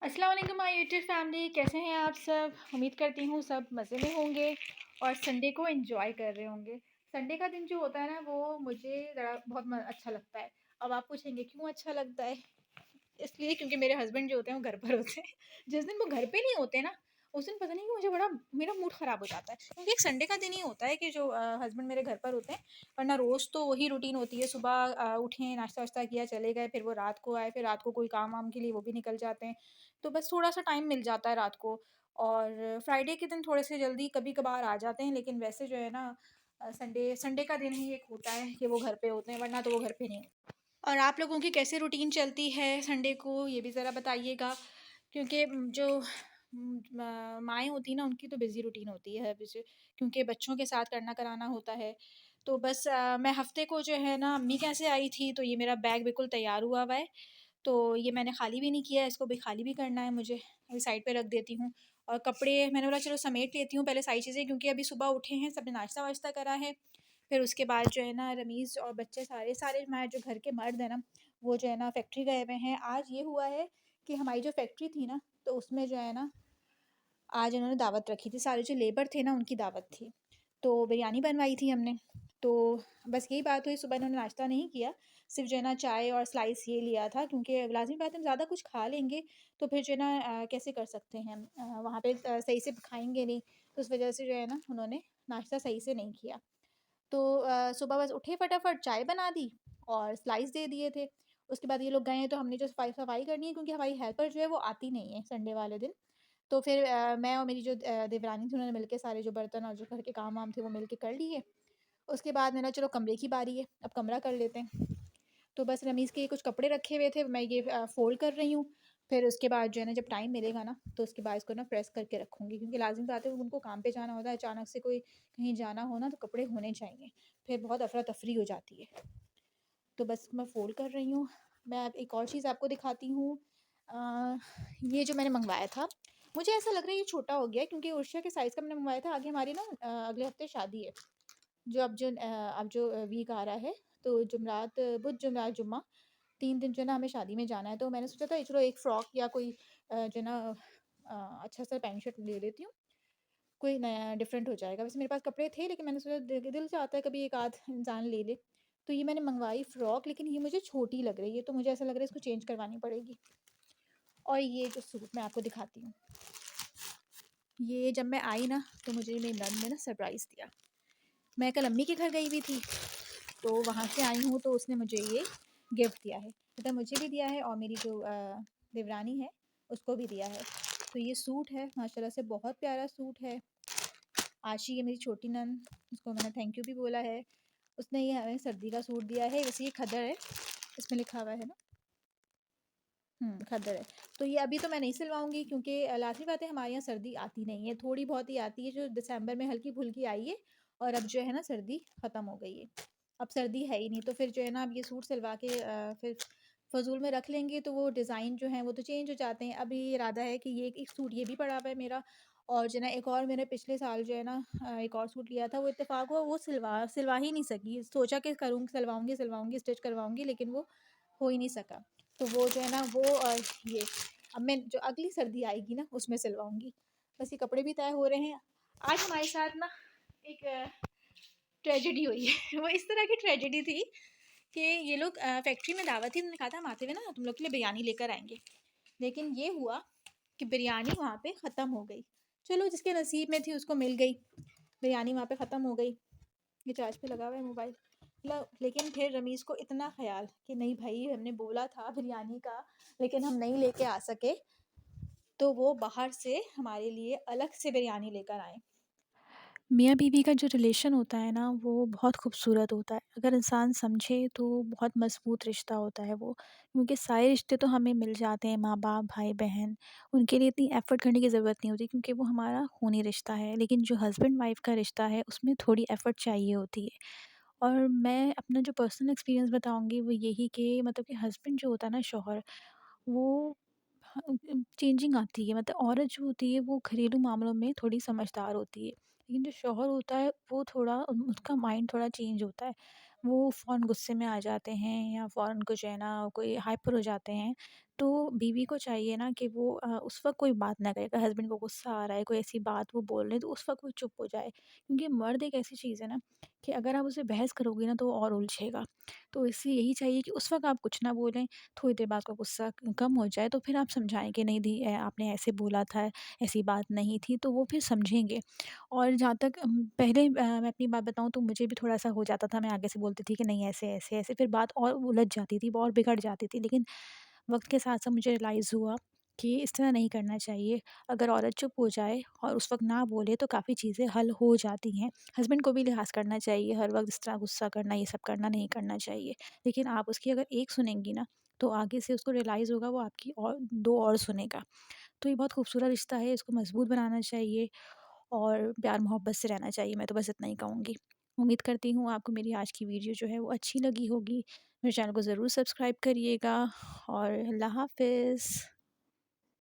अस्सलाम वालेकुम my YouTube family, कैसे हैं आप सब। उम्मीद करती हूँ सब मज़े में होंगे और संडे को एंजॉय कर रहे होंगे। संडे का दिन जो होता है ना, वो मुझे ज़रा बहुत अच्छा लगता है। अब आप पूछेंगे क्यों अच्छा लगता है। इसलिए क्योंकि मेरे हस्बैंड जो होते हैं वो घर पर होते हैं। जिस दिन वो घर पे नहीं होते ना, उस दिन पता नहीं क्यों मुझे बड़ा मेरा मूड ख़राब हो जाता है, क्योंकि एक संडे का दिन ही होता है कि जो हस्बैंड मेरे घर पर होते हैं। वरना रोज़ तो वही रूटीन होती है, सुबह उठे, नाश्ता वाश्ता किया, चले गए, फिर वो रात को आए, फिर रात को कोई काम वाम के लिए वो भी निकल जाते हैं। तो बस थोड़ा-सा टाइम मिल जाता है रात को। और फ्राइडे के दिन थोड़े से जल्दी कभी-कभार आ जाते हैं, लेकिन वैसे जो है ना, संडे संडे का दिन ही एक होता है कि वो घर पे होते हैं, वरना तो वो घर पे नहीं होते। और आप लोगों की कैसे रूटीन चलती है संडे को, ये भी ज़रा बताइएगा। क्योंकि जो माएँ होती हैं ना, उनकी तो बिज़ी रूटीन होती है वैसे, क्योंकि बच्चों के साथ करना कराना होता है। तो बस मैं हफ़्ते को जो है ना अम्मी के यहाँ से आई थी, तो ये मेरा बैग बिल्कुल तैयार हुआ हुआ है। तो ये मैंने खाली भी नहीं किया है, इसको भी खाली भी करना है मुझे। अभी साइड पे रख देती हूँ। और कपड़े मैंने बोला चलो समेट लेती हूँ पहले सारी चीज़ें, क्योंकि अभी सुबह उठे हैं, सबने नाश्ता-वाश्ता करा है। फिर उसके बाद जो है ना रमीज़ और बच्चे सारे हमारे जो घर के मर्द हैं ना, वो जो है ना फैक्ट्री गए हुए हैं। आज ये हुआ है कि हमारी जो फैक्ट्री थी ना, तो उसमें जो है ना आज उन्होंने दावत रखी थी, सारे जो लेबर थे ना उनकी दावत थी। तो बिरयानी बनवाई थी हमने। तो बस यही बात हुई, सुबह इन्होंने नाश्ता नहीं किया, सिर्फ़ जो है ना चाय और स्लाइस ये लिया था, क्योंकि लाज़मी बात है हम ज़्यादा कुछ खा लेंगे तो फिर जो है ना कैसे कर सकते हैं हम, वहाँ पे सही से खाएँगे नहीं। तो उस वज़ह से जो है ना उन्होंने नाश्ता सही से नहीं किया। तो सुबह बस उठे, फटाफट चाय बना दी और स्लाइस दे दिए थे। उसके बाद ये लोग गए हैं, तो हमने जो सफाई करनी है, क्योंकि हमारी हेल्पर जो है वो आती नहीं है संडे वाले दिन। तो फिर मैं और मेरी जो देवरानी थी, उन्होंने मिलके सारे जो बर्तन और जो घर के काम-वाम थे वो मिलके कर लिए। उसके बाद मैंने चलो कमरे की बारी है, अब कमरा कर लेते हैं। तो बस रमीज़ के कुछ कपड़े रखे हुए थे, मैं ये फ़ोल्ड कर रही हूँ। फिर उसके बाद जो है ना जब टाइम मिलेगा ना, तो उसके बाद इसको ना प्रेस करके रखूँगी, क्योंकि लाज़िम बात है उनको काम पे जाना होता है, अचानक से कोई कहीं जाना हो ना, तो कपड़े होने चाहिए। फिर बहुत अफ़रा-तफ़री हो जाती है। तो बस मैं फ़ोल्ड कर रही हूँ। मैं अब एक और चीज़ आपको दिखाती हूँ। अ, ये जो मैंने मँगवाया था, मुझे ऐसा लग रहा है ये छोटा हो गया है, क्योंकि उर्षा के साइज़ का मैंने मँगवाया था। आगे हमारी ना अगले हफ़्ते शादी है। अब जो वीक आ रहा है, तो जुमेरात, बुध, जुमेरात, जुम्मा 3 दिन जो है ना हमें शादी में जाना है। तो मैंने सोचा था चलो एक फ़्रॉक या कोई जो है ना अच्छा-सा पैंट शर्ट ले लेती हूँ, कोई नया डिफरेंट हो जाएगा। वैसे मेरे पास कपड़े थे, लेकिन मैंने सोचा दिल चाहता है कभी एक आध इंसान ले ले। तो ये मैंने मँगवाई फ़्रॉक, लेकिन ये मुझे छोटी लग रही है, तो मुझे ऐसा लग रहा है इसको चेंज करवानी पड़ेगी। और ये जो सूट मैं आपको दिखाती हूँ, ये जब मैं आई ना, तो मुझे मेरी नंद ने ना सरप्राइज़ दिया। मैं कल अम्मी के घर गई हुई थी, तो वहाँ से आई हूँ, तो उसने मुझे ये गिफ्ट दिया है। मतलब मुझे भी दिया है और मेरी जो देवरानी है, उसको भी दिया है। तो ये सूट है, माशाल्लाह से बहुत प्यारा सूट है। आशी है मेरी छोटी नंद, उसको मैंने थैंक यू भी बोला है। उसने ये हमें सर्दी का सूट दिया है, वैसे ये खद्दर है, इसमें लिखा हुआ है ना। खद्दर है। तो ये अभी तो मैं नहीं सिलवाऊँगी, क्योंकि लाज़मी बात है हमारे यहाँ सर्दी आती नहीं है, थोड़ी बहुत ही आती है, जो दिसंबर में हल्की-फुल्की आई है, और अब जो है ना सर्दी ख़त्म हो गई है। अब सर्दी है ही नहीं, तो फिर जो है ना अब ये सूट सिलवा के फिर फ़ज़ूल में रख लेंगे, तो वो डिज़ाइन जो हैं वो तो चेंज हो जाते हैं। अभी इरादा है कि ये एक सूट ये भी पड़ा हुआ है मेरा, और जो है ना एक और मैंने पिछले साल जो है ना एक और सूट लिया था, वो इत्तेफ़ाक हुआ वो सिलवा सिलवा ही नहीं सकी। सोचा कि सिलवाऊँगी, स्टिच करवाऊँगी, लेकिन वो हो ही नहीं सका। तो वो जो है ना वो ये अब मैं जो अगली सर्दी आएगी ना उसमें सिलवाऊँगी। बस ये कपड़े भी तय हो रहे हैं। आज हमारे साथ ना एक ट्रेजेडी हुई है। वो इस तरह की ट्रेजेडी थी कि ये लोग फैक्ट्री में दावत थी, उन्होंने कहा था हम आते हुए ना तुम लोग के लिए बिरयानी लेकर आएँगे। लेकिन ये हुआ कि बिरयानी वहाँ पे ख़त्म हो गई। चलो जिसके नसीब में थी उसको मिल गई। बिरयानी वहाँ पे ख़त्म हो गई। ये चार्ज पे लगा हुआ है मोबाइल। लेकिन फिर रमीज़ को इतना ख़्याल कि नहीं भाई हमने बोला था बिरयानी का, लेकिन हम नहीं लेके आ सके, तो वो बाहर से हमारे लिए अलग से बिरयानी लेकर आए। मियाँ बीवी का जो रिलेशन होता है ना, वो बहुत खूबसूरत होता है। अगर इंसान समझे तो बहुत मज़बूत रिश्ता होता है वो। क्योंकि सारे रिश्ते तो हमें मिल जाते हैं, माँ-बाप, भाई-बहन, उनके लिए इतनी एफ़र्ट करने की ज़रूरत नहीं होती, क्योंकि वो हमारा खूनी रिश्ता है। लेकिन जो हस्बैंड-वाइफ़ का रिश्ता है उसमें थोड़ी एफ़र्ट चाहिए होती है। और मैं अपना जो पर्सनल एक्सपीरियंस बताऊँगी वो यही कि मतलब कि हस्बैंड जो होता है ना, शौहर, वो चेंजिंग आती है। मतलब औरत जो होती है वो घरेलू मामलों में थोड़ी समझदार होती है, लेकिन जो शौहर होता है वो थोड़ा उसका माइंड थोड़ा चेंज होता है। वो फ़ौरन गुस्से में आ जाते हैं या फ़ौरन कुछ है ना कोई हाइपर हो जाते हैं। तो बीवी को चाहिए ना कि वो उस वक़्त कोई बात ना करे। अगर हस्बैंड को गुस्सा आ रहा है, कोई ऐसी बात वो बोल रहे हैं तो उस वक़्त वो चुप हो जाए। क्योंकि मर्द एक ऐसी चीज़ है ना कि अगर आप उससे बहस करोगे ना तो वो और उलझेगा। तो इससे यही चाहिए कि उस वक़्त आप कुछ ना बोलें, थोड़ी देर बाद उसका गुस्सा कम हो जाए तो फिर आप समझाएँ कि नहीं दी आपने ऐसे बोला था, ऐसी बात नहीं थी, तो वो फिर समझेंगे। और जहाँ तक पहले मैं अपनी बात बताऊँ तो मुझे भी थोड़ा-सा हो जाता था, मैं आगे से बोलती थी कि नहीं ऐसे, ऐसे, ऐसे, फिर बात और उलझ जाती थी, वो और बिगड़ जाती थी। लेकिन वक़्त के साथ-साथ मुझे रियलाइज़ हुआ कि इस तरह नहीं करना चाहिए। अगर औरत चुप हो जाए और उस वक़्त ना बोले तो काफ़ी चीज़ें हल हो जाती हैं। हस्बैंड को भी लिहाज़ करना चाहिए, हर वक़्त इस तरह गुस्सा करना, ये सब करना नहीं करना चाहिए। लेकिन आप उसकी अगर एक सुनेंगी ना, तो आगे से उसको रियलाइज़ होगा वो आपकी और 2 और सुनेगा। तो ये बहुत खूबसूरत रिश्ता है, इसको मज़बूत बनाना चाहिए और प्यार-मोहब्बत से रहना चाहिए, मैं तो बस इतना ही कहूँगी। उम्मीद करती हूँ आपको मेरी आज की वीडियो जो है वो अच्छी लगी होगी। मेरे चैनल को ज़रूर सब्सक्राइब करिएगा और अल्लाह हाफ़िज़।